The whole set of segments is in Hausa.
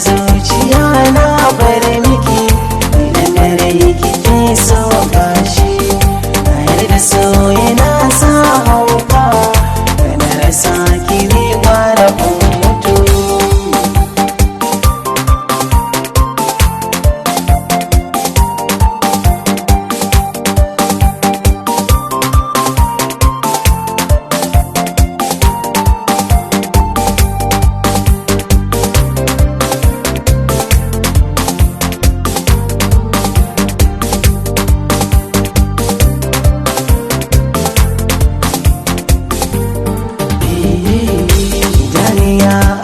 zuciya na bar miki idan dare kike so gashi na yarda so yana sa hauka na rasa ki ne gwara mutu.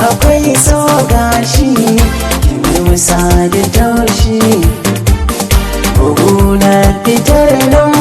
Akwai so gashi kin musa da taushi bugu na fitar nan